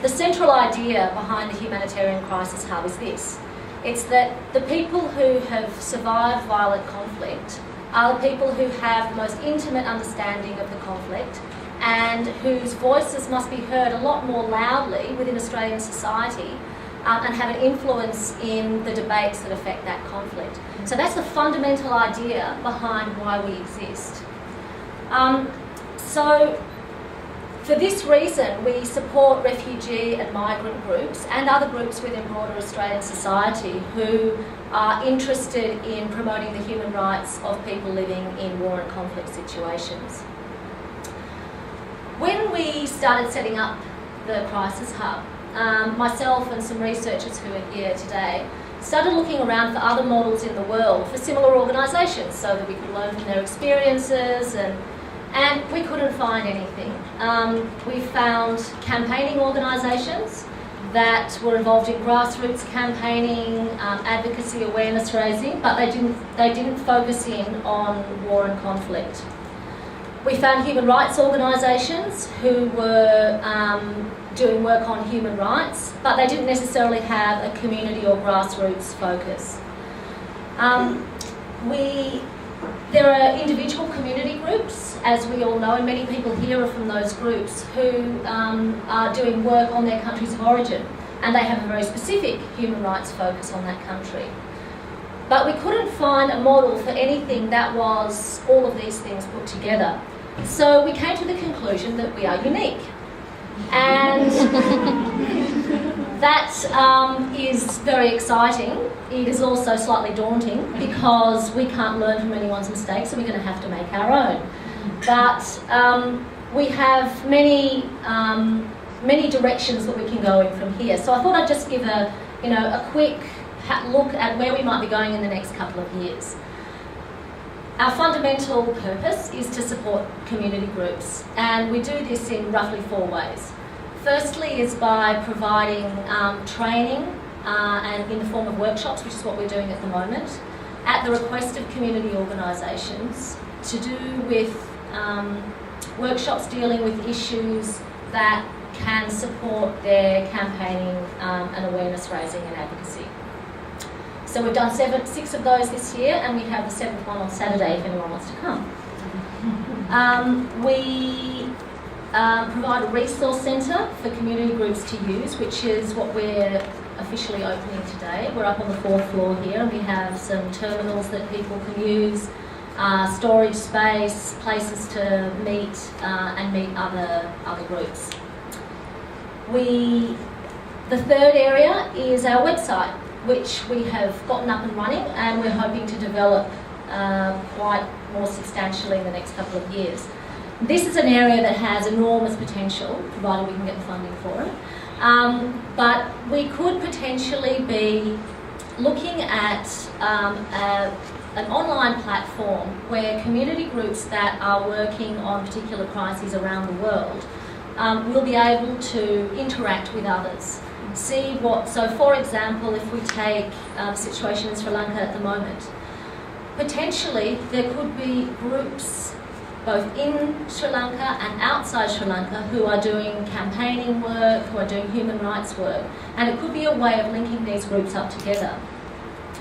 the central idea behind the Humanitarian Crisis Hub is this. It's that the people who have survived violent conflict are the people who have the most intimate understanding of the conflict and whose voices must be heard a lot more loudly within Australian society and have an influence in the debates that affect that conflict. So that's the fundamental idea behind why we exist. So for this reason, we support refugee and migrant groups and other groups within broader Australian society who are interested in promoting the human rights of people living in war and conflict situations. When we started setting up the Crisis Hub, myself and some researchers who are here today started looking around for other models in the world for similar organisations so that we could learn from their experiences, and we couldn't find anything. We found campaigning organisations that were involved in grassroots campaigning, advocacy, awareness raising, but they didn't focus in on war and conflict. We found human rights organisations who were doing work on human rights, but they didn't necessarily have a community or grassroots focus. There are individual community groups, as we all know, and many people here are from those groups, who are doing work on their countries of origin, and they have a very specific human rights focus on that country. But we couldn't find a model for anything that was all of these things put together. So we came to the conclusion that we are unique. And that is very exciting. It is also slightly daunting because we can't learn from anyone's mistakes, so we're going to have to make our own. But we have many directions that we can go in from here. So I thought I'd just give a quick look at where we might be going in the next couple of years. Our fundamental purpose is to support community groups, and we do this in roughly 4 ways. Firstly is by providing training and in the form of workshops, which is what we're doing at the moment, at the request of community organisations, to do with workshops dealing with issues that can support their campaigning and awareness raising and advocacy. So we've done 6 of those this year, and we have the 7th one on Saturday if anyone wants to come. We provide a resource centre for community groups to use, which is what we're officially opening today. We're up on the 4th floor here, and we have some terminals that people can use, storage space, places to meet and meet other groups. The third area is our website, which we have gotten up and running, and we're hoping to develop quite more substantially in the next couple of years. This is an area that has enormous potential, provided we can get the funding for it. But we could potentially be looking at an online platform where community groups that are working on particular crises around the world will be able to interact with others. So for example, if we take the situation in Sri Lanka at the moment, potentially there could be groups both in Sri Lanka and outside Sri Lanka who are doing campaigning work, who are doing human rights work, and it could be a way of linking these groups up together.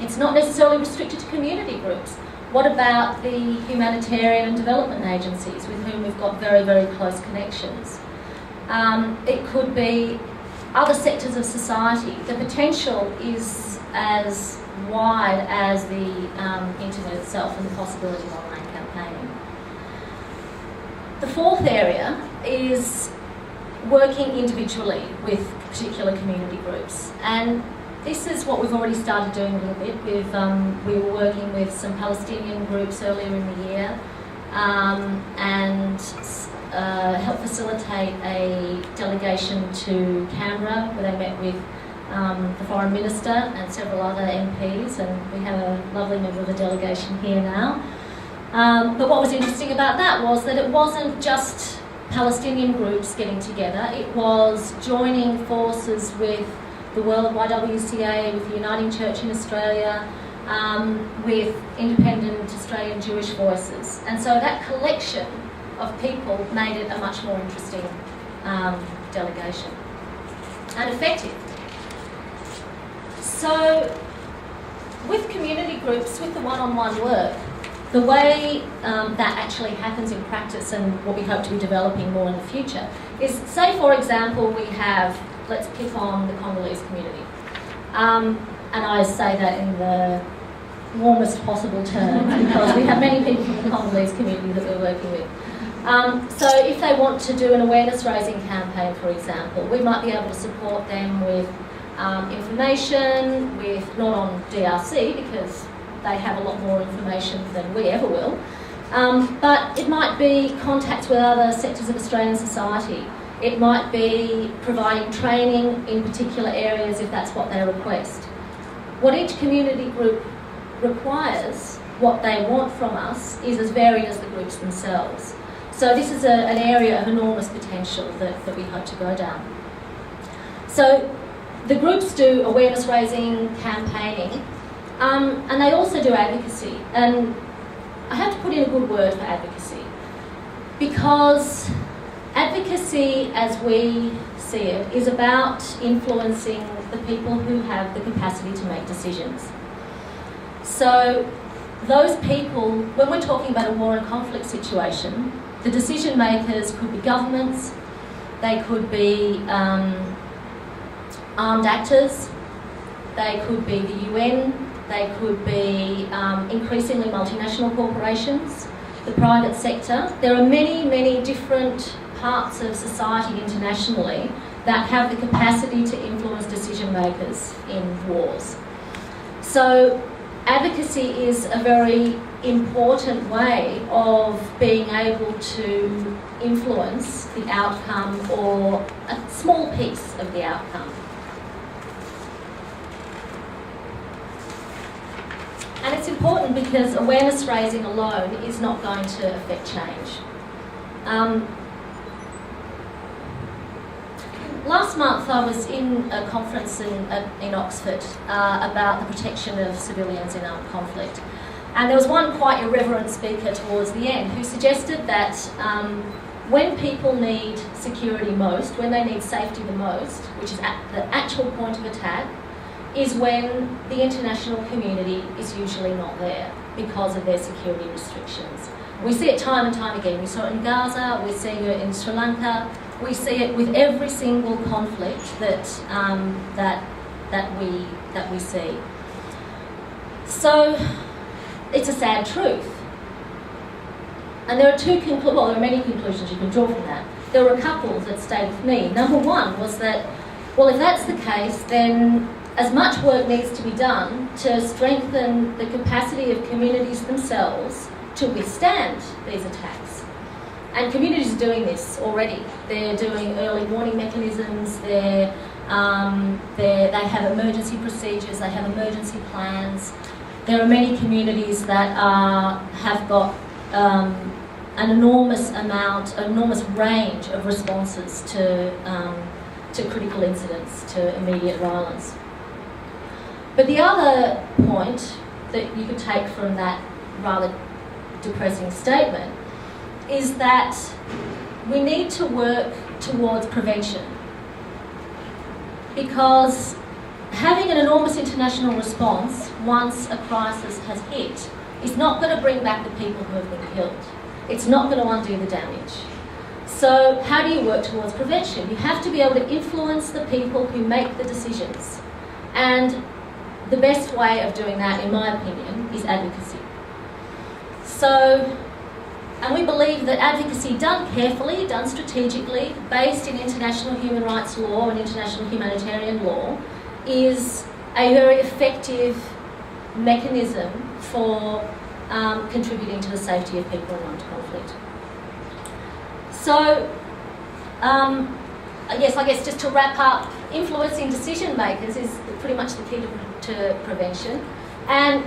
It's not necessarily restricted to community groups. What about the humanitarian and development agencies with whom we've got very, very close connections? It could be other sectors of society. The potential is as wide as the internet itself and the possibility of online campaigning. The 4th area is working individually with particular community groups, and this is what we've already started doing a little bit. We were working with some Palestinian groups earlier in the year and helped facilitate a delegation to Canberra where they met with the Foreign Minister and several other MPs, and we have a lovely member of the delegation here now. But what was interesting about that was that it wasn't just Palestinian groups getting together, it was joining forces with the World YWCA, with the Uniting Church in Australia, with independent Australian Jewish voices. And so that collection of people made it a much more interesting delegation. and effective. So with community groups, with the one-on-one work, the way that actually happens in practice and what we hope to be developing more in the future is, say for example, we have, let's pick on the Congolese community. And I say that in the warmest possible terms because we have many people from the Congolese community that we're working with. So if they want to do an awareness raising campaign, for example, we might be able to support them with information, with not on DRC because they have a lot more information than we ever will, but it might be contacts with other sectors of Australian society. It might be providing training in particular areas if that's what they request. What each community group requires, what they want from us, is as varied as the groups themselves. So this is an area of enormous potential that we hope to go down. So the groups do awareness raising, campaigning, and they also do advocacy. And I have to put in a good word for advocacy, because advocacy, as we see it, is about influencing the people who have the capacity to make decisions. So those people, when we're talking about a war and conflict situation, the decision makers could be governments, they could be armed actors, they could be the UN, they could be increasingly multinational corporations, the private sector. There are many, many different parts of society internationally that have the capacity to influence decision makers in wars. So advocacy is a very important way of being able to influence the outcome or a small piece of the outcome. And it's important because awareness raising alone is not going to affect change. Last month I was in a conference in Oxford about the protection of civilians in armed conflict. And there was one quite irreverent speaker towards the end who suggested that when people need security most, when they need safety the most, which is at the actual point of attack, is when the international community is usually not there because of their security restrictions. We see it time and time again. We saw it in Gaza, we're seeing it in Sri Lanka, we see it with every single conflict that we see. So it's a sad truth. And there are there are many conclusions you can draw from that. There were a couple that stayed with me. Number one was that, well, if that's the case, then as much work needs to be done to strengthen the capacity of communities themselves to withstand these attacks. And communities are doing this already. They're doing early warning mechanisms, they have emergency procedures, they have emergency plans. There are many communities that have got an enormous range of responses to critical incidents, to immediate violence. But the other point that you could take from that rather depressing statement is that we need to work towards prevention, because having an enormous international response once a crisis has hit is not going to bring back the people who have been killed. It's not going to undo the damage. So how do you work towards prevention? You have to be able to influence the people who make the decisions. And the best way of doing that, in my opinion, is advocacy. So, and we believe that advocacy done carefully, done strategically, based in international human rights law and international humanitarian law, is a very effective mechanism for contributing to the safety of people in armed conflict. So, yes, I guess just to wrap up, influencing decision makers is pretty much the key to prevention. And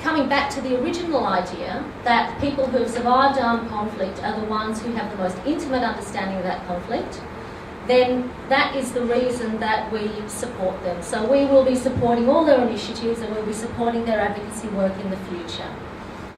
coming back to the original idea that people who have survived armed conflict are the ones who have the most intimate understanding of that conflict, then that is the reason that we support them. So we will be supporting all their initiatives and we'll be supporting their advocacy work in the future.